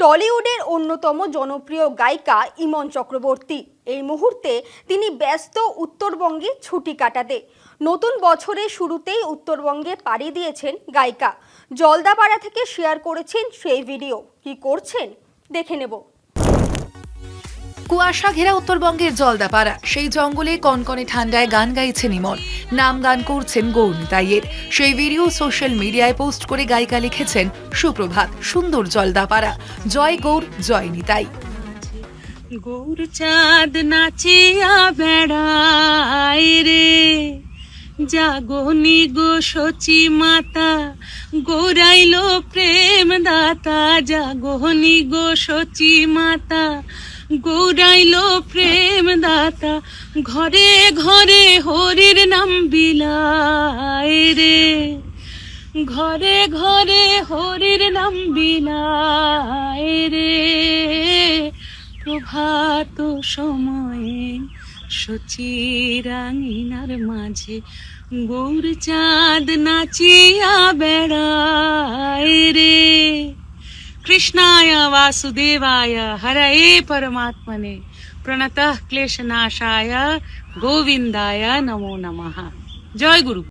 টলিউডের অন্যতম জনপ্রিয় গায়িকা ইমন চক্রবর্তী এই মুহূর্তে তিনি ব্যস্ত উত্তরবঙ্গে ছুটি কাটাতে। নতুন বছরের শুরুতেই উত্তরবঙ্গে পাড়ি দিয়েছেন গায়িকা। জলদাপাড়া থেকে শেয়ার করেছেন সেই ভিডিও। কি করছেন দেখে নেব। কুয়াশা ঘেরা উত্তরবঙ্গের জলদাপাড়া, সেই জঙ্গলে কনকনে ঠান্ডায় গান গাইছেন ইমন। নাম গান করছেন গৌরনিতাইয়ের। সেই ভিডিও সোশ্যাল মিডিয়ায় পোস্ট করে গায়িকা লিখেছেন, সুপ্রভাত, সুন্দর জলদাপাড়া, জয় গৌর, জয় নিতাই। গৌর চাঁদ নাচিয়া বেড়ায় রে, জাগনি গো সচি মাতা, গৌরাইল প্রেম দাতা। জাগনি গো সচি মাতা, গৌরাইল প্রেম দাতা। ঘরে ঘরে হরির নাম বিলায় রে, ঘরে ঘরে হরির নাম বিলায় রে। প্রভাত সময়ে সচি রাঙিনার মাঝে, গৌর চাঁদ নাচিয়া বেড়ায় রে। কৃষ্ণায় বাসুদেবায় হরয়ে পরমাত্মনে, প্রণতঃ ক্লেশনাশায় গোবিন্দায় নমো নমঃ। জয় গুরু।